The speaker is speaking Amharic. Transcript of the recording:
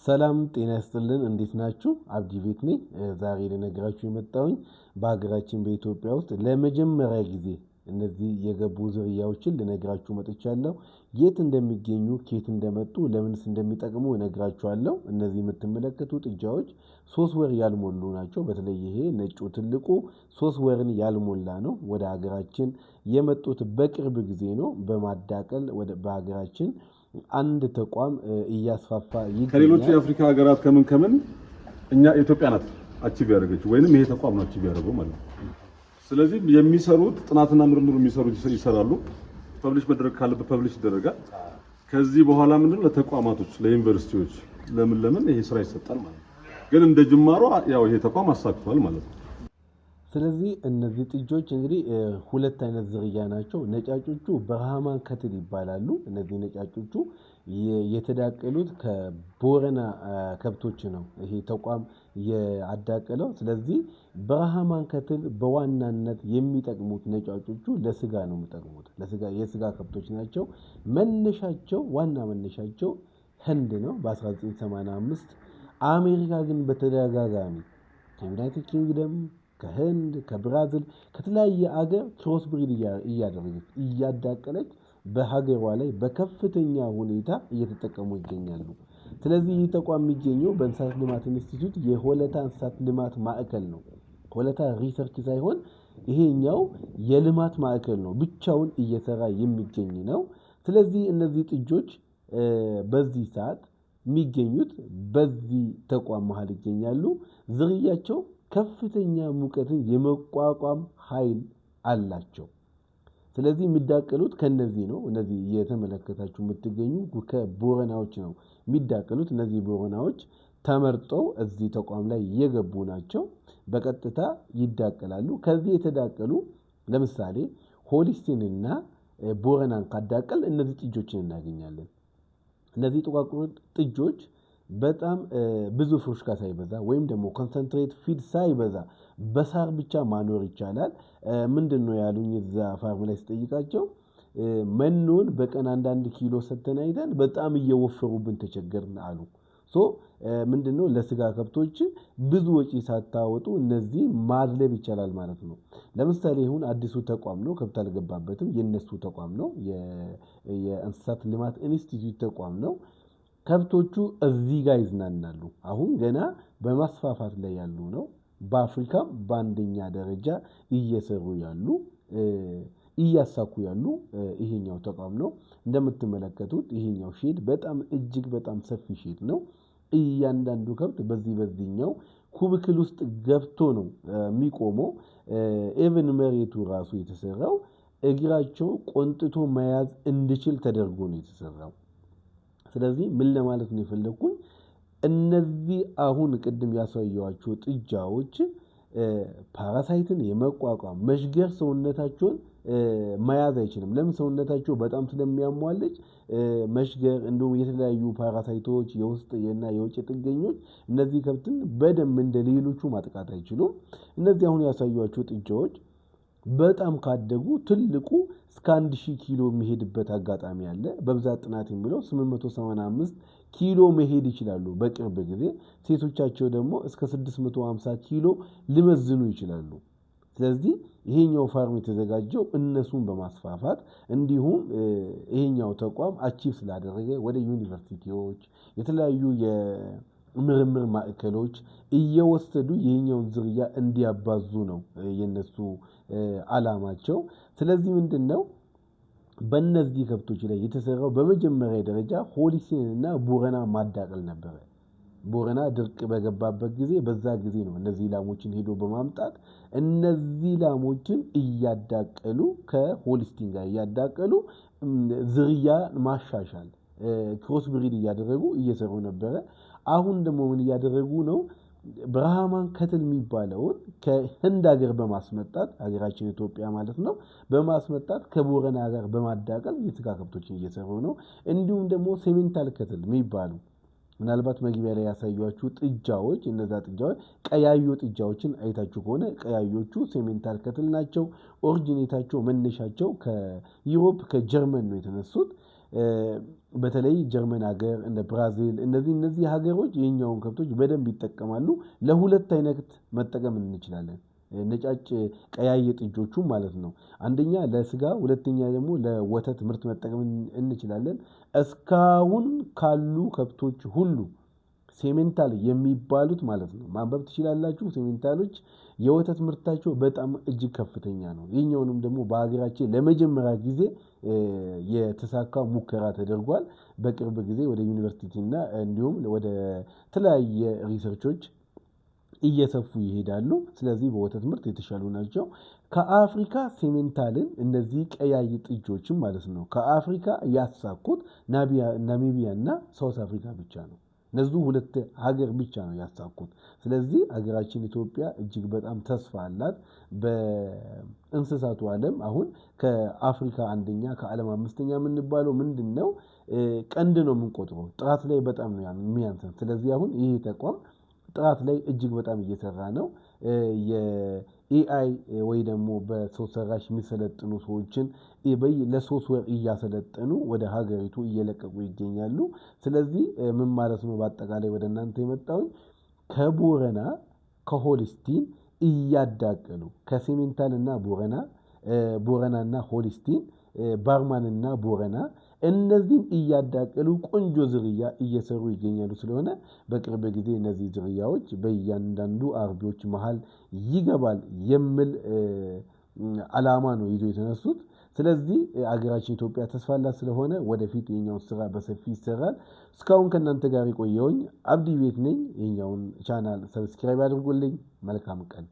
ሰላም ጤና ይስጥልን እንዴት ናችሁ? አብዲ ቤት ነኝ። ዛሬ ልነግራችሁ የመጣሁኝ በሀገራችን በኢትዮጵያ ውስጥ ለመጀመሪያ ጊዜ እነዚህ የገቡ ዝርያዎችን ልነግራችሁ መጥቻለሁ። የት እንደሚገኙ፣ ከየት እንደመጡ፣ ለምንስ እንደሚጠቅሙ እነግራችኋለሁ። እነዚህ የምትመለከቱ ጥጃዎች 3 ወር ያልሞሉ ናቸው። በተለይ ይሄ ነጩ ትልቁ 3 ወርን ያልሞላ ነው። ወደ ሀገራችን የመጡት በቅርብ ጊዜ ነው። በማዳቀል በሀገራችን አንድ ተቋም እያስፋፋ ይገኛል። ከሌሎች የአፍሪካ ሀገራት ከምን እኛ ኢትዮጵያ ናት አቺቭ ያደረገችው ወይንም ይሄ ተቋም ነው አቺቭ ያደረገው ማለት ነው። ስለዚህ የሚሰሩት ጥናትና ምርምር የሚሰሩት ይሰራሉ። ፐብሊሽ መድረግ ካለበት ፐብሊሽ ይደረጋል። ከዚህ በኋላ ምንድነው ለተቋማቶች ለዩኒቨርሲቲዎች ለምን ይሄ ስራ ይሰጣል ማለት ነው። ግን እንደ ጅማሮ ያው ይሄ ተቋም አሳክቷል ማለት ነው። ስለዚህ እነዚህ ጥጆች እንግዲህ ሁለት አይነት ዝርያ ናቸው። ነጫጮቹ በርሃማን ከትል ይባላሉ። እነዚህ ነጫጮቹ የተዳቀሉት ከቦረና ከብቶች ነው ይሄ ተቋም ያዳቀለው። ስለዚህ በርሃማን ከትል በዋናነት የሚጠቅሙት ነጫጮቹ ለስጋ ነው የሚጠቅሙት። የስጋ ከብቶች ናቸው። ዋና መነሻቸው ህንድ ነው በ1985። አሜሪካ ግን በተደጋጋሚ ከዩናይትድ ኪንግደም ከህንድ ከብራዚል ከተለያየ አገር ክሮስ ብሪድ እያደረገች እያዳቀለች በሀገሯ ላይ በከፍተኛ ሁኔታ እየተጠቀሙ ይገኛሉ። ስለዚህ ይህ ተቋም የሚገኘው በእንስሳት ልማት ኢንስቲትዩት የሆለታ እንስሳት ልማት ማዕከል ነው። ሆለታ ሪሰርች ሳይሆን ይሄኛው የልማት ማዕከል ነው። ብቻውን እየሰራ የሚገኝ ነው። ስለዚህ እነዚህ ጥጆች በዚህ ሰዓት የሚገኙት በዚህ ተቋም መሃል ይገኛሉ። ዝርያቸው ከፍተኛ ሙቀትን የመቋቋም ኃይል አላቸው። ስለዚህ የሚዳቀሉት ከነዚህ ነው። እነዚህ የተመለከታችሁ የምትገኙ ከቦረናዎች ነው የሚዳቀሉት። እነዚህ ቦረናዎች ተመርጠው እዚህ ተቋም ላይ የገቡ ናቸው። በቀጥታ ይዳቀላሉ። ከዚህ የተዳቀሉ ለምሳሌ ሆሊስቲንና ቦረናን ካዳቀል እነዚህ ጥጆችን እናገኛለን። እነዚህ ጥቋቁር ጥጆች በጣም ብዙ ፍሩሽካ ሳይበዛ ወይም ደግሞ ኮንሰንትሬት ፊድ ሳይበዛ በሳር ብቻ ማኖር ይቻላል። ምንድነው ያሉኝ እዛ ፋርም ላይ ስጠይቃቸው መኖን በቀን 1 ኪሎ ሰተን አይተን በጣም እየወፈሩብን ተቸገርን አሉ። ምንድነው ለስጋ ከብቶች ብዙ ወጪ ሳታወጡ እነዚህ ማድለብ ይቻላል ማለት ነው። ለምሳሌ ይሁን አዲሱ ተቋም ነው፣ ከብት አልገባበትም፣ የነሱ ተቋም ነው፣ የእንስሳት ልማት ኢንስቲትዩት ተቋም ነው። ከብቶቹ እዚህ ጋር ይዝናናሉ። አሁን ገና በማስፋፋት ላይ ያሉ ነው። በአፍሪካም በአንደኛ ደረጃ እየሰሩ ያሉ እያሳኩ ያሉ ይሄኛው ተቋም ነው። እንደምትመለከቱት ይሄኛው ሼድ በጣም እጅግ በጣም ሰፊ ሼድ ነው። እያንዳንዱ ከብት በዚህኛው ኩብክል ውስጥ ገብቶ ነው የሚቆመው። ኤቨን መሬቱ ራሱ የተሰራው እግራቸው ቆንጥቶ መያዝ እንዲችል ተደርጎ ነው የተሰራው። ስለዚህ ምን ለማለት ነው የፈለኩኝ እነዚህ አሁን ቅድም ያሳየኋቸው ጥጃዎች ፓራሳይትን የመቋቋም መሽገር ሰውነታቸውን መያዝ አይችልም። ለምን? ሰውነታቸው በጣም ስለሚያሟልጭ መሽገር እንደውም የተለያዩ ፓራሳይቶች የውስጥ እና የውጭ ጥገኞች እነዚህ ከብትን በደንብ እንደሌሎቹ ማጥቃት አይችሉም። እነዚህ አሁን ያሳየኋቸው ጥጃዎች በጣም ካደጉ ትልቁ እስከ 1000 ኪሎ መሄድበት አጋጣሚ አለ። በብዛት ጥናት የሚለው 885 ኪሎ መሄድ ይችላሉ በቅርብ ጊዜ። ሴቶቻቸው ደግሞ እስከ 650 ኪሎ ሊመዝኑ ይችላሉ። ስለዚህ ይሄኛው ፋርም የተዘጋጀው እነሱን በማስፋፋት እንዲሁም ይሄኛው ተቋም አቺቭ ስላደረገ ወደ ዩኒቨርሲቲዎች የተለያዩ የምርምር ማዕከሎች እየወሰዱ ይሄኛውን ዝርያ እንዲያባዙ ነው የነሱ አላማቸው። ስለዚህ ምንድነው በእነዚህ ከብቶች ላይ የተሰራው በመጀመሪያ ደረጃ ሆሊስቲን እና ቦረና ማዳቀል ነበር። ቦረና ድርቅ በገባበት ጊዜ በዛ ጊዜ ነው እነዚህ ላሞችን ሄዶ በማምጣት እነዚህ ላሞችን እያዳቀሉ ከሆሊስቲን ጋር እያዳቀሉ ዝርያ ማሻሻል ክሮስ ብሪድ እያደረጉ እየሰሩ ነበረ። አሁን ደግሞ ምን እያደረጉ ነው? ብርሃማን ከትል የሚባለውን ከህንድ ሀገር በማስመጣት ሀገራችን ኢትዮጵያ ማለት ነው በማስመጣት ከቦረና ጋር በማዳቀል የስጋ ከብቶችን እየሰሩ ነው። እንዲሁም ደግሞ ሴሜንታል ከትል የሚባሉ ምናልባት መግቢያ ላይ ያሳያችሁ ጥጃዎች እነዛ ጥጃዎች ቀያዩ ጥጃዎችን አይታችሁ ከሆነ ቀያዮቹ ሴሜንታል ከትል ናቸው። ኦሪጂኔታቸው መነሻቸው ከዩሮፕ ከጀርመን ነው የተነሱት። በተለይ ጀርመን ሀገር እንደ ብራዚል እነዚህ ሀገሮች የኛውን ከብቶች በደንብ ይጠቀማሉ። ለሁለት አይነት መጠቀም እንችላለን። ነጫጭ ቀያይ ጥጆቹ ማለት ነው። አንደኛ ለስጋ፣ ሁለተኛ ደግሞ ለወተት ምርት መጠቀም እንችላለን። እስካሁን ካሉ ከብቶች ሁሉ ሴሜንታል የሚባሉት ማለት ነው ማንበብ ትችላላችሁ። ሴሜንታሎች የወተት ምርታቸው በጣም እጅግ ከፍተኛ ነው። የኛውንም ደግሞ በሀገራችን ለመጀመሪያ ጊዜ የተሳካ ሙከራ ተደርጓል። በቅርብ ጊዜ ወደ ዩኒቨርሲቲ እና እንዲሁም ወደ ተለያየ ሪሰርቾች እየሰፉ ይሄዳሉ። ስለዚህ በወተት ምርት የተሻሉ ናቸው። ከአፍሪካ ሴሜንታልን እነዚህ ቀያይ ጥጆችም ማለት ነው ከአፍሪካ ያሳኩት ናሚቢያ እና ሳውት አፍሪካ ብቻ ነው። እነዚህ ሁለት ሀገር ብቻ ነው ያሳኩት። ስለዚህ ሀገራችን ኢትዮጵያ እጅግ በጣም ተስፋ አላት። በእንስሳቱ ዓለም አሁን ከአፍሪካ አንደኛ ከዓለም አምስተኛ የምንባለው ምንድነው? ቀንድ ነው የምንቆጥረው። ጥራት ላይ በጣም ነው የሚያንሰን። ስለዚህ አሁን ይሄ ተቋም ጥራት ላይ እጅግ በጣም እየሰራ ነው። የኤአይ ወይ ደግሞ በሰው ሰራሽ የሚሰለጥኑ ሰዎችን ለ3 ወር እያሰለጠኑ ወደ ሀገሪቱ እየለቀቁ ይገኛሉ። ስለዚህ ምን ማለት ነው? በአጠቃላይ ወደ እናንተ የመጣው ከቦረና ከሆልስቲን እያዳቀሉ ከሲሜንታልና ቦረናና ሆልስቲን ባርማንና ቦረና እነዚህን እያዳቀሉ ቆንጆ ዝርያ እየሰሩ ይገኛሉ። ስለሆነ በቅርብ ጊዜ እነዚህ ዝርያዎች በእያንዳንዱ አርቢዎች መሃል ይገባል የሚል ዓላማ ነው ይዞ የተነሱት። ስለዚህ አገራችን ኢትዮጵያ ተስፋ አላት። ስለሆነ ወደፊት የኛውን ስራ በሰፊ ይሰራል። እስካሁን ከእናንተ ጋር የቆየሁኝ አብዲ ቤት ነኝ። የኛውን ቻናል ሰብስክራይብ አድርጉልኝ። መልካም ቀን